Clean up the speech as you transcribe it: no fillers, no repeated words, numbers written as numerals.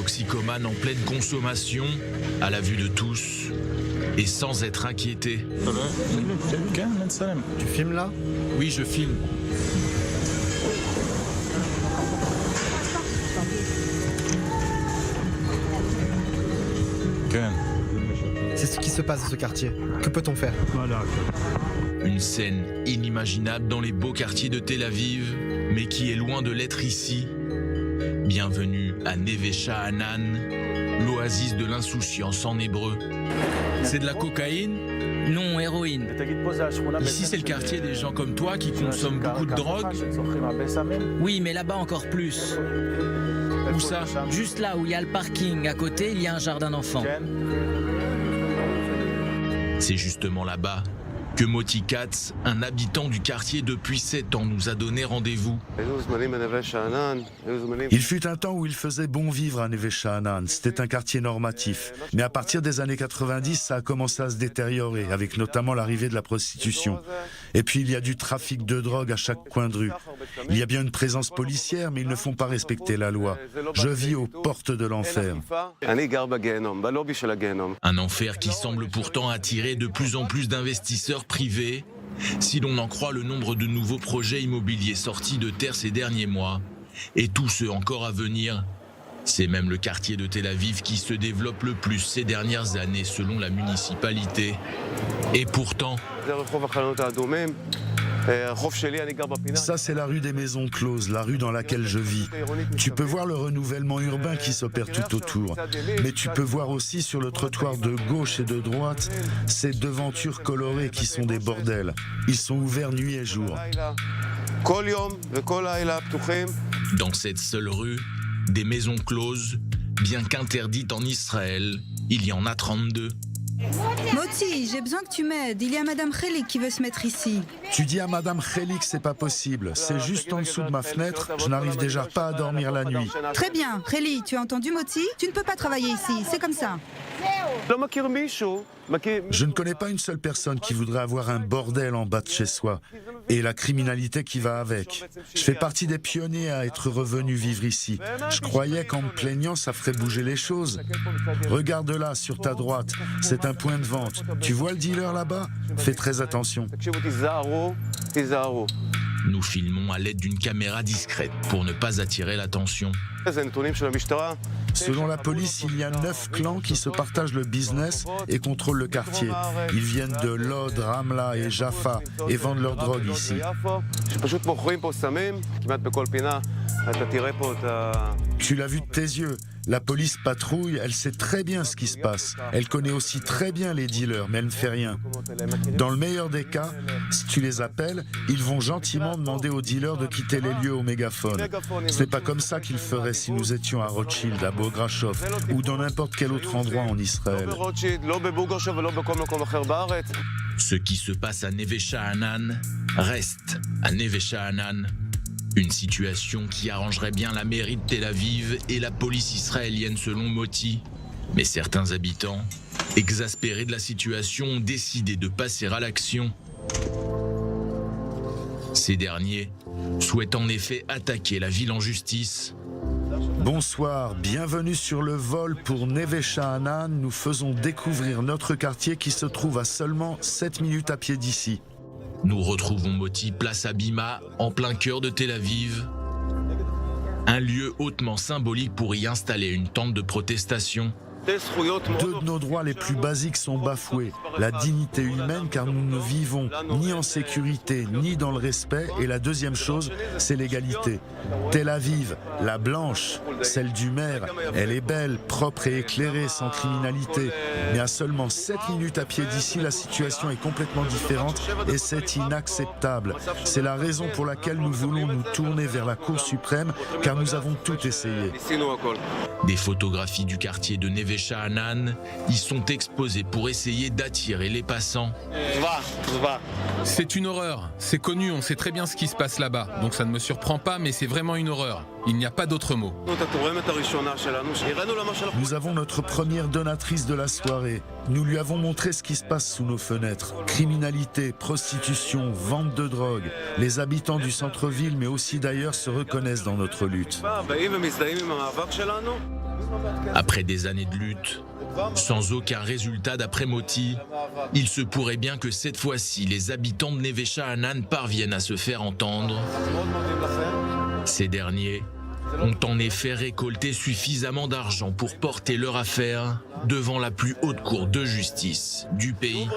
toxicomanes en pleine consommation, à la vue de tous, et sans être inquiétés. Tu filmes là? Oui, je filme. C'est ce qui se passe dans ce quartier. Que peut-on faire? Une scène inimaginable dans les beaux quartiers de Tel Aviv, mais qui est loin de l'être ici. Bienvenue à Neve Sha'anan, l'oasis de l'insouciance en hébreu. C'est de la cocaïne? Non, héroïne. Ici, c'est le quartier des gens comme toi qui consomment beaucoup de drogue? Oui, mais là-bas encore plus. Où ça? Juste là où il y a le parking, à côté, il y a un jardin d'enfants. C'est justement là-bas que Moti Katz, un habitant du quartier depuis 7 ans, nous a donné rendez-vous. Il fut un temps où il faisait bon vivre à Neve Sha'anan. C'était un quartier normatif. Mais à partir des années 90, ça a commencé à se détériorer, avec notamment l'arrivée de la prostitution. Et puis il y a du trafic de drogue à chaque coin de rue. Il y a bien une présence policière, mais ils ne font pas respecter la loi. Je vis aux portes de l'enfer. Un enfer qui semble pourtant attirer de plus en plus d'investisseurs privés, si l'on en croit le nombre de nouveaux projets immobiliers sortis de terre ces derniers mois, et tous ceux encore à venir. C'est même le quartier de Tel Aviv qui se développe le plus ces dernières années selon la municipalité. Et pourtant, ça, c'est la rue des Maisons Closes, la rue dans laquelle je vis. Tu peux voir le renouvellement urbain qui s'opère tout autour. Mais tu peux voir aussi sur le trottoir de gauche et de droite ces devantures colorées qui sont des bordels. Ils sont ouverts nuit et jour. dans cette seule rue, des maisons closes, bien qu'interdites en Israël, il y en a 32. Moti, j'ai besoin que tu m'aides. Il y a Madame Khelik qui veut se mettre ici. Tu dis à Madame Khelik, c'est pas possible. C'est juste en dessous de ma fenêtre. Je n'arrive déjà pas à dormir la nuit. Très bien. Khelik, tu as entendu Moti? Tu ne peux pas travailler ici. C'est comme ça. Je ne connais pas une seule personne qui voudrait avoir un bordel en bas de chez soi. Et la criminalité qui va avec. Je fais partie des pionniers à être revenu vivre ici. Je croyais qu'en me plaignant, ça ferait bouger les choses. Regarde là, sur ta droite. C'est un point de vente. Tu vois le dealer là-bas? Fais très attention. Nous filmons à l'aide d'une caméra discrète pour ne pas attirer l'attention. Selon la police, il y a 9 clans qui se partagent le business et contrôlent le quartier. Ils viennent de Lod, Ramla et Jaffa et vendent leur drogue ici. Tu l'as vu de tes yeux. La police patrouille, elle sait très bien ce qui se passe. Elle connaît aussi très bien les dealers, mais elle ne fait rien. Dans le meilleur des cas, si tu les appelles, ils vont gentiment demander aux dealers de quitter les lieux au mégaphone. Ce n'est pas comme ça qu'ils feraient si nous étions à Rothschild, à Bograchov ou dans n'importe quel autre endroit en Israël. Ce qui se passe à Neve Sha'anan reste à Neve Sha'anan. Une situation qui arrangerait bien la mairie de Tel Aviv et la police israélienne selon Moti. Mais certains habitants, exaspérés de la situation, ont décidé de passer à l'action. Ces derniers souhaitent en effet attaquer la ville en justice. Bonsoir, bienvenue sur le vol pour Neve Sha'anan. Nous faisons découvrir notre quartier qui se trouve à seulement 7 minutes à pied d'ici. Nous retrouvons Moti place Abima, en plein cœur de Tel Aviv. Un lieu hautement symbolique pour y installer une tente de protestation. Deux de nos droits les plus basiques sont bafoués. La dignité humaine, car nous ne vivons ni en sécurité, ni dans le respect. Et la deuxième chose, c'est l'égalité. Tel Aviv, la blanche, celle du maire, elle est belle, propre et éclairée, sans criminalité. Mais à seulement 7 minutes à pied d'ici, la situation est complètement différente et c'est inacceptable. C'est la raison pour laquelle nous voulons nous tourner vers la Cour suprême, car nous avons tout essayé. Des photographies du quartier de Neve Sha'anan y sont exposées pour essayer d'attirer les passants. C'est une horreur, c'est connu, on sait très bien ce qui se passe là-bas, donc ça ne me surprend pas, mais c'est vraiment une horreur. Il n'y a pas d'autre mot. Nous avons notre première donatrice de la soirée. Nous lui avons montré ce qui se passe sous nos fenêtres. Criminalité, prostitution, vente de drogue. Les habitants du centre-ville, mais aussi d'ailleurs, se reconnaissent dans notre lutte. Après des années de lutte, sans aucun résultat d'après Moti, il se pourrait bien que cette fois-ci, les habitants de Neve Sha'anan parviennent à se faire entendre. Ces derniers ont en effet récolté suffisamment d'argent pour porter leur affaire devant la plus haute cour de justice du pays.